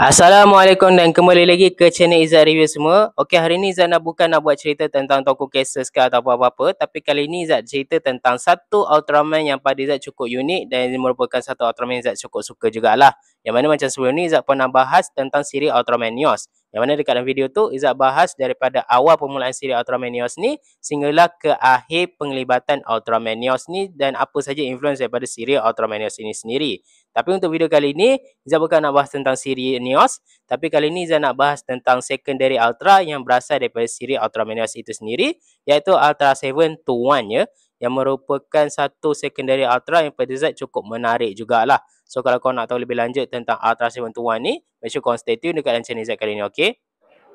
Assalamualaikum dan kembali lagi ke channel Izzat Review semua. Okey, hari ni Izzat bukan nak buat cerita tentang tokoh cases ke atau apa-apa, tapi kali ni Izzat cerita tentang satu Ultraman yang pada Izzat cukup unik dan ini merupakan satu Ultraman yang Izzat cukup suka jugalah. Yang mana macam sebelum ni Izzat pernah bahas tentang siri Ultraman Neos. Yang mana dekat dalam video tu Izzat bahas daripada awal permulaan siri Ultraman Neos ni sehinggalah ke akhir penglibatan Ultraman Neos ni dan apa saja influence daripada siri Ultraman Neos ini sendiri. Tapi untuk video kali ni Izzat bukan nak bahas tentang siri Neos, tapi kali ni Izzat nak bahas tentang secondary Ultra yang berasal daripada siri Ultraman Neos itu sendiri, iaitu Ultra 721 ya, yang merupakan satu secondary Ultra yang pada Izzat cukup menarik jugalah. So kalau kau nak tahu lebih lanjut tentang Ultra 721 ni, make sure kau stay tune dekat dalam channel Izzat kali ni, okey?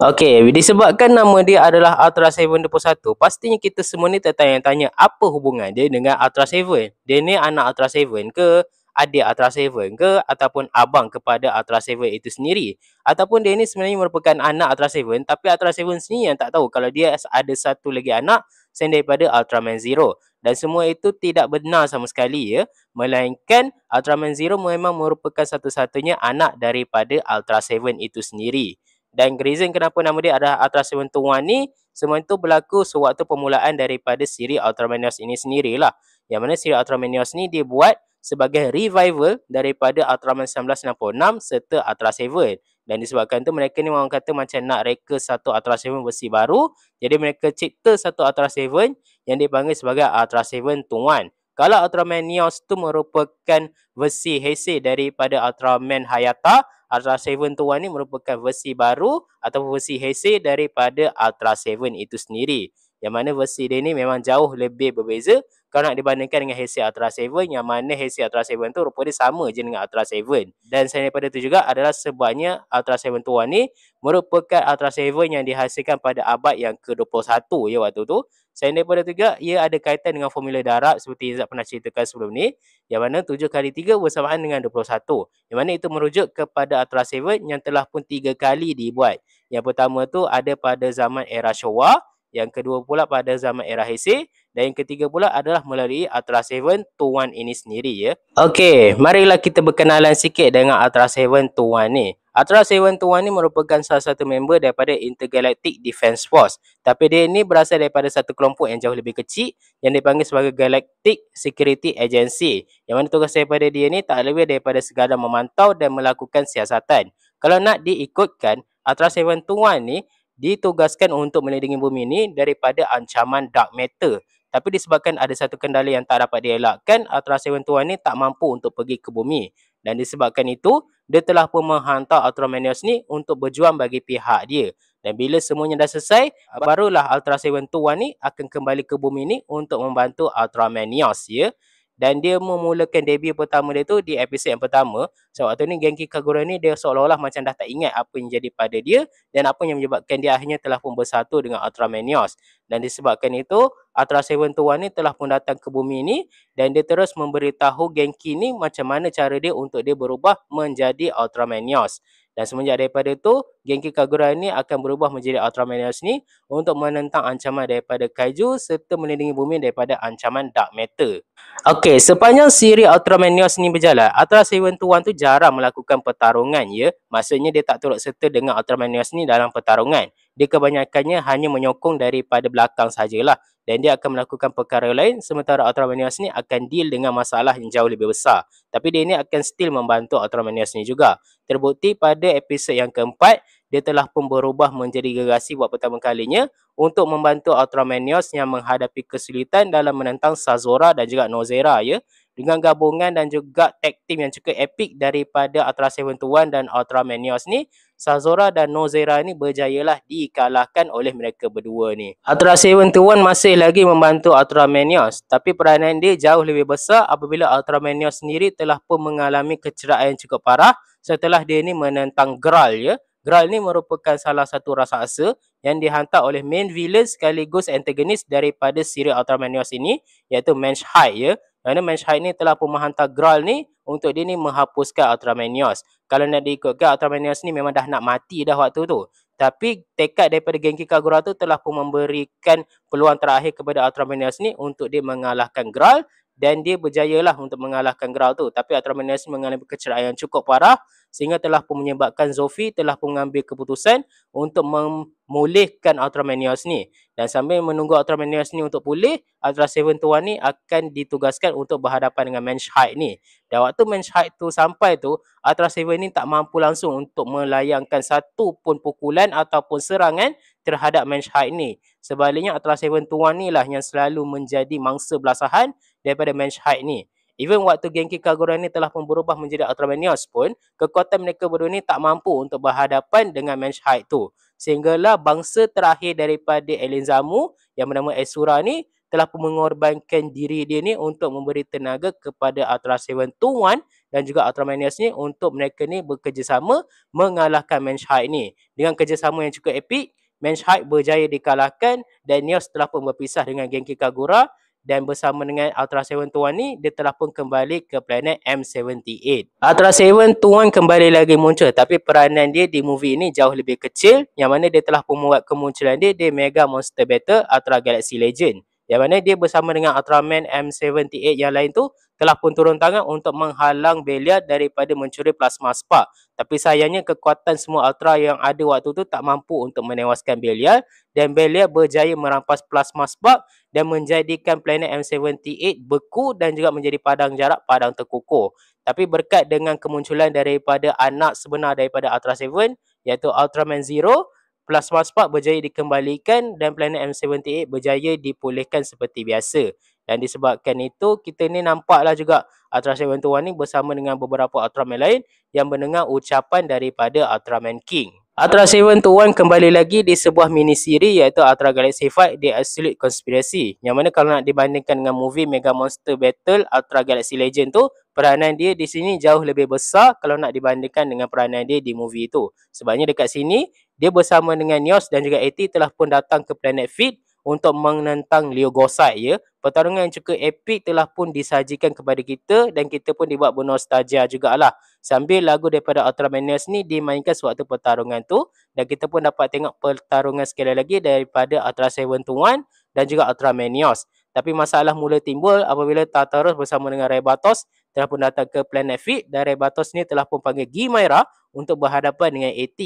Okey, disebabkan nama dia adalah Ultra 721, pastinya kita semua ni tertanya-tanya apa hubungan dia dengan Ultra 7. Dia ni anak Ultra 7 ke, adik Ultra 7 ke, ataupun abang kepada Ultra 7 itu sendiri. Ataupun dia ni sebenarnya merupakan anak Ultra 7, tapi Ultra 7 sendiri yang tak tahu kalau dia ada satu lagi anak selain daripada Ultraman Zero. Dan semua itu tidak benar sama sekali ya, melainkan Ultraman Zero memang merupakan satu-satunya anak daripada Ultra 7 itu sendiri. Dan reason kenapa nama dia adalah Ultra 721 ni, semua itu berlaku sewaktu permulaan daripada siri Ultraman Neos ini sendirilah. Yang mana siri Ultraman Neos ni dia buat sebagai revival daripada Ultraman 1966 serta Ultra 7. Dan disebabkan tu mereka ni orang kata macam nak reka satu Ultra 7 versi baru. Jadi mereka cipta satu Ultra 7 yang dipanggil sebagai Ultra 721. Kalau Ultraman Neos tu merupakan versi Heisei daripada Ultraman Hayata, Ultra 721 ni merupakan versi baru atau versi Heisei daripada Ultra 7 itu sendiri. Yang mana versi dia ni memang jauh lebih berbeza kalau nak dibandingkan dengan Heisei Ultra 7, yang mana Heisei Ultra 7 tu rupanya sama je dengan Ultra 7. Dan selain daripada itu juga adalah sebabnya Ultra 721 ni merupakan Ultra 7 yang dihasilkan pada abad yang ke-21 ya waktu tu. Selain daripada itu juga ia ada kaitan dengan formula darat seperti Izzat pernah ceritakan sebelum ni, yang mana 7 kali 3 bersamaan dengan 21. Yang mana itu merujuk kepada Ultra 7 yang telah pun 3 kali dibuat. Yang pertama tu ada pada zaman era Showa, yang kedua pula pada zaman era Heisei, dan yang ketiga pula adalah melalui Ultra 721 ini sendiri ya. Okey, marilah kita berkenalan sikit dengan Ultra 721 ni. Ultra 721 ni merupakan salah satu member daripada Intergalactic Defense Force. Tapi dia ni berasal daripada satu kelompok yang jauh lebih kecil yang dipanggil sebagai Galactic Security Agency. Yang mana tugas daripada dia ni tak lebih daripada sekadar memantau dan melakukan siasatan. Kalau nak diikutkan, Ultra 721 ni ditugaskan untuk melindungi bumi ni daripada ancaman dark matter. Tapi disebabkan ada satu kendala yang tak dapat dielakkan, Ultra 721 ni tak mampu untuk pergi ke bumi. Dan disebabkan itu, dia telah pun menghantar Ultraman Neos ni untuk berjuang bagi pihak dia. Dan bila semuanya dah selesai, barulah Ultra 721 ni akan kembali ke bumi ni untuk membantu Ultraman Neos ya. Dan dia memulakan debut pertama dia tu di episod yang pertama. So waktu ni Genki Kagura ni dia seolah-olah macam dah tak ingat apa yang jadi pada dia dan apa yang menyebabkan dia akhirnya telah pun bersatu dengan Ultraman Neos. Dan disebabkan itu, Ultra 721 ni telah pun datang ke bumi ni dan dia terus memberitahu Genki ni macam mana cara dia untuk dia berubah menjadi Ultraman Neos. Dan semenjak daripada itu, Genki Kagura ni akan berubah menjadi Ultraman Neos ni untuk menentang ancaman daripada Kaiju serta melindungi bumi daripada ancaman dark matter. Okey, sepanjang siri Ultraman Neos ni berjalan, Ultra 721 tu jarang melakukan pertarungan ya. Maksudnya dia tak turut serta dengan Ultraman Neos ni dalam pertarungan. Dia kebanyakannya hanya menyokong daripada belakang sajalah. Dan dia akan melakukan perkara lain sementara Ultraman Neos ni akan deal dengan masalah yang jauh lebih besar. Tapi dia ni akan still membantu Ultraman Neos ni juga. Terbukti pada episod yang keempat, dia telah pun berubah menjadi gergasi buat pertama kalinya untuk membantu Ultraman Neos yang menghadapi kesulitan dalam menentang Sazora dan juga Nozera ya. Dengan gabungan dan juga tag team yang cukup epic daripada Ultra 721 dan Ultraman Neos ni, Sazora dan Nozera ni berjayalah dikalahkan oleh mereka berdua ni. Ultra 721 masih lagi membantu Ultraman Neos, tapi peranan dia jauh lebih besar apabila Ultraman Neos sendiri telah pun mengalami kecederaan yang cukup parah setelah dia ni menentang Gral ya. Gral ni merupakan salah satu raksasa yang dihantar oleh main villain sekaligus antagonis daripada siri Ultraman Neos ini, iaitu Menshide ya. Kerana Menshide ni telah pun menghantar Gral ni untuk dia ni menghapuskan Ultraman Neos. Kalau nak diikutkan, Ultraman Neos ni memang dah nak mati dah waktu tu. Tapi tekad daripada Genki Kagura tu telah pun memberikan peluang terakhir kepada Ultraman Neos ni untuk dia mengalahkan Gral dan dia berjayalah untuk mengalahkan Grau tu. Tapi Ultraman Neos mengalami kecederaan yang cukup parah sehingga telah pun menyebabkan Zofi telah pun mengambil keputusan untuk memulihkan Ultraman Neos ni. Dan sambil menunggu Ultraman Neos ni untuk pulih, Ultra Seven Tuan ni akan ditugaskan untuk berhadapan dengan Menge Height ni. Dan waktu Menge Height tu sampai tu, Ultra Seven ni tak mampu langsung untuk melayangkan satu pun pukulan ataupun serangan terhadap Menge Height ni. Sebaliknya Ultra Seven Tuan ni lah yang selalu menjadi mangsa belasahan daripada Menge Height ni. Even waktu Genki Kagura ni telah pun berubah menjadi Ultraman Neos pun, kekuatan mereka berdua ni tak mampu untuk berhadapan dengan Menge Height tu. Sehinggalah bangsa terakhir daripada Alien Zamu yang bernama Asura ni telah pun mengorbankan diri dia ni untuk memberi tenaga kepada Ultra Seven Tuan dan juga Ultraman Neos ni untuk mereka ni bekerjasama mengalahkan Menge Height ni. Dengan kerjasama yang cukup epik, Menge Height berjaya dikalahkan dan Neos telah pun berpisah dengan Genki Kagura dan bersama dengan Ultra Seven Tuan ni dia telah pun kembali ke planet M78. Ultra Seven Tuan kembali lagi muncul tapi peranan dia di movie ini jauh lebih kecil yang mana dia telah pun membuat kemunculan dia di Mega Monster Battle Ultra Galaxy Legend. Yang mana dia bersama dengan Ultraman M78 yang lain tu telah pun turun tangan untuk menghalang Belia daripada mencuri Plasma Spark. Tapi sayangnya kekuatan semua Ultra yang ada waktu tu tak mampu untuk menewaskan Belia dan Belia berjaya merampas Plasma Spark dan menjadikan planet M78 beku dan juga menjadi padang jarak, padang terkukur. Tapi berkat dengan kemunculan daripada anak sebenar daripada Ultra Seven iaitu Ultraman Zero, Plasma Spark berjaya dikembalikan dan planet M78 berjaya dipulihkan seperti biasa. Dan disebabkan itu, kita ni nampaklah juga Ultra Seven Tuan ni bersama dengan beberapa Ultraman lain yang mendengar ucapan daripada Ultraman King. Ultra Seven Tuan kembali lagi di sebuah mini siri iaitu Ultra Galaxy Fight The Absolute Conspiracy. Yang mana kalau nak dibandingkan dengan movie Mega Monster Battle Ultra Galaxy Legend tu, peranan dia di sini jauh lebih besar kalau nak dibandingkan dengan peranan dia di movie tu. Sebabnya dekat sini, dia bersama dengan Neos dan juga AT telah pun datang ke planet Feed untuk menentang Leo Gosai ya. Pertarungan yang cukup epik telah pun disajikan kepada kita dan kita pun dibuat bernostalgia jugalah. Sambil lagu daripada Ultraman Neos ni dimainkan sewaktu pertarungan tu dan kita pun dapat tengok pertarungan sekali lagi daripada Ultra Seven Tuan dan juga Ultraman Neos. Tapi masalah mula timbul apabila Tartarus bersama dengan Rebatos telah pun datang ke planet Feed dan Rebatos ni telah pun panggil Gimaira untuk berhadapan dengan AT.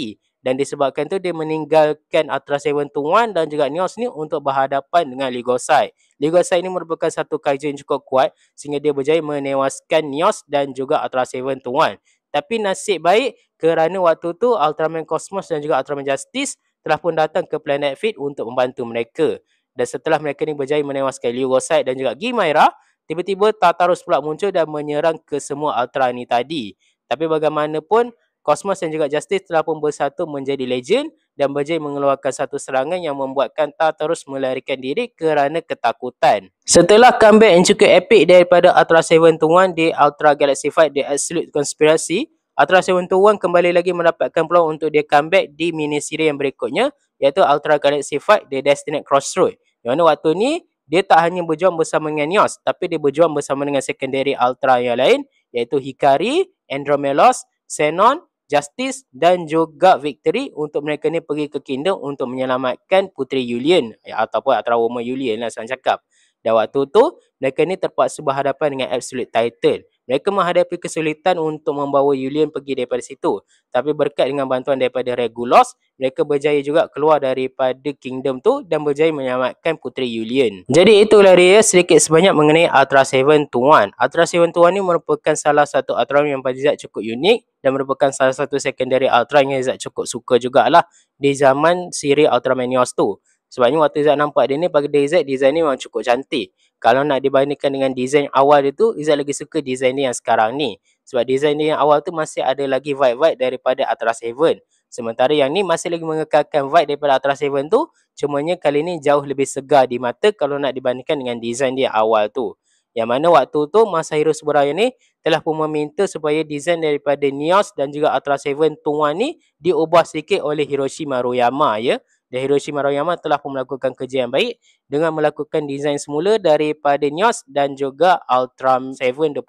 Dan disebabkan tu dia meninggalkan Ultra Seven Tuan dan juga Neos ni untuk berhadapan dengan Ligosai. Ligosai ini merupakan satu kaiju yang cukup kuat sehingga dia berjaya menewaskan Neos dan juga Ultra Seven Tuan. Tapi nasib baik kerana waktu tu Ultraman Cosmos dan juga Ultraman Justice telah pun datang ke planet Feed untuk membantu mereka. Dan setelah mereka ni berjaya menewaskan Ligosai dan juga Gimaira, tiba-tiba Tartarus pula muncul dan menyerang ke semua Ultra ni tadi. Tapi bagaimanapun Cosmos dan juga Justice telah pun bersatu menjadi legend dan berjaya mengeluarkan satu serangan yang membuatkan Tartarus melarikan diri kerana ketakutan. Setelah comeback yang cukup epik daripada Ultra Seven Tuan di Ultra Galaxy Fight The Absolute Conspiracy, Ultra Seven Tuan kembali lagi mendapatkan peluang untuk dia comeback di mini siri yang berikutnya iaitu Ultra Galaxy Fight The Destined Crossroad. Yang mana waktu ni dia tak hanya berjuang bersama dengan Neos tapi dia berjuang bersama dengan secondary Ultra yang lain iaitu Hikari, Andromelos, Xenon, Justice dan juga Victory untuk mereka ni pergi ke Kingdom untuk menyelamatkan Puteri Yulian ataupun Ultra Woman Yulian lah senang cakap. Dan waktu tu mereka ni terpaksa berhadapan dengan Absolute Titan. Mereka menghadapi kesulitan untuk membawa Yulian pergi daripada situ. Tapi berkat dengan bantuan daripada Regulus, mereka berjaya juga keluar daripada Kingdom tu dan berjaya menyelamatkan Puteri Yulian. Jadi itulah dia sedikit sebanyak mengenai Ultra Seven Tuan. Ultra Seven Tuan ni merupakan salah satu Ultra yang pada Zat cukup unik dan merupakan salah satu secondary Ultra yang Zat cukup suka jugalah di zaman siri Ultraman Neos tu. Sebabnya waktu Izzat nampak dia ni, pada Izzat design ni memang cukup cantik. Kalau nak dibandingkan dengan design awal dia tu, Izzat lagi suka design dia yang sekarang ni. Sebab design dia yang awal tu masih ada lagi vibe-vibe daripada Ultra Seven. Sementara yang ni masih lagi mengekalkan vibe daripada Ultra Seven tu, cumanya kali ni jauh lebih segar di mata kalau nak dibandingkan dengan design dia awal tu. Yang mana waktu tu Masahiro Subaraya ni telah pun meminta supaya design daripada Neos dan juga Ultra Seven Tuan ni diubah sedikit oleh Hiroshi Maruyama ya. Dan Hiroshi Maruyama telah pun melakukan kerja yang baik dengan melakukan desain semula daripada Neos dan juga Ultra 721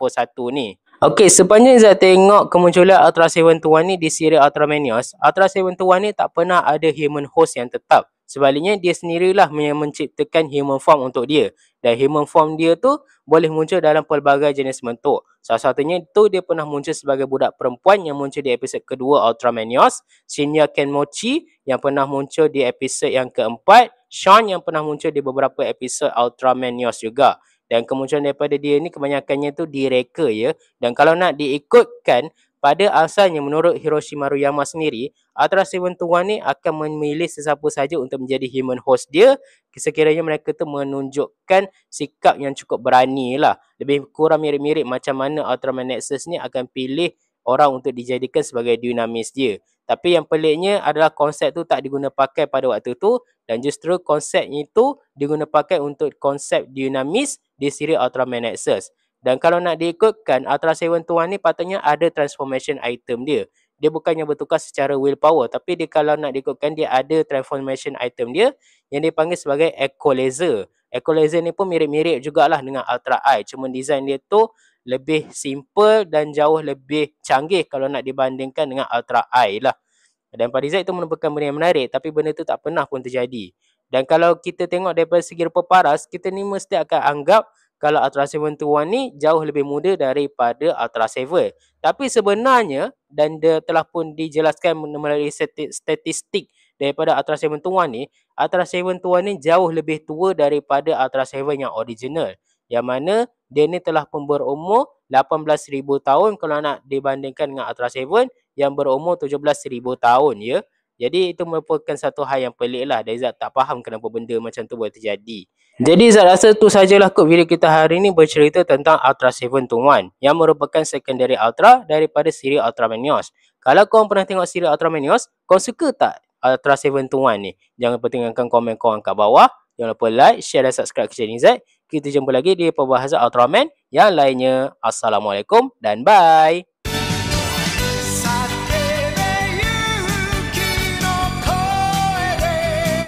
ni. Okey, sepanjang Izzat tengok kemunculan Ultra 721 ni di siri Ultramanios, Ultra 721 ni tak pernah ada human host yang tetap. Sebaliknya dia sendirilah yang menciptakan human form untuk dia. Dan human form dia tu boleh muncul dalam pelbagai jenis bentuk. Salah satunya tu dia pernah muncul sebagai budak perempuan yang muncul di episod kedua Ultramanios, Shinya Kenmochi yang pernah muncul di episod yang keempat, Sean yang pernah muncul di beberapa episod Ultramanios juga. Dan kemunculan daripada dia ni kebanyakannya tu direka ya. Dan kalau nak diikutkan pada asalnya menurut Hiroshi Maruyama sendiri, Ultra 721 ni akan memilih sesiapa saja untuk menjadi human host dia sekiranya mereka tu menunjukkan sikap yang cukup berani lah. Lebih kurang mirip-mirip macam mana Ultraman Nexus ni akan pilih orang untuk dijadikan sebagai dynamis dia. Tapi yang peliknya adalah konsep tu tak diguna pakai pada waktu tu dan justru konsep itu diguna pakai untuk konsep dynamis di siri Ultraman Nexus. Dan kalau nak diikutkan, Ultra 721 ni patutnya ada transformation item dia. Dia bukannya bertukar secara willpower, tapi dia kalau nak diikutkan dia ada transformation item dia yang dipanggil sebagai Echo Laser. Echo Laser ni pun mirip-mirip jugalah dengan Ultra Eye, cuma design dia tu lebih simple dan jauh lebih canggih kalau nak dibandingkan dengan Ultra Eye lah. Dan pada Izzat itu merupakan benda yang menarik, tapi benda tu tak pernah pun terjadi. Dan kalau kita tengok daripada segi rupa paras, kita ni mesti akan anggap kalau Ultra 721 ni jauh lebih muda daripada Ultra 7. Tapi sebenarnya, dan dia telah pun dijelaskan melalui statistik daripada Ultra 721 ni, Ultra 721 ni jauh lebih tua daripada Ultra 7 yang original. Yang mana dia ni telah pun berumur 18,000 tahun kalau nak dibandingkan dengan Ultra 7 yang berumur 17,000 tahun ya. Jadi itu merupakan satu hal yang pelik lah. Dan Izzat tak faham kenapa benda macam tu boleh terjadi. Jadi Izzat rasa tu sajalah kot video kita hari ni bercerita tentang Ultra 721 yang merupakan secondary Ultra daripada siri Ultramanios. Kalau korang pernah tengok siri Ultramanios, korang suka tak Ultra 721 ni? Jangan lupa tinggalkan komen korang kat bawah. Jangan lupa like, share dan subscribe ke channel Izzat. Kita jumpa lagi di perbahasan Ultraman yang lainnya. Assalamualaikum dan bye.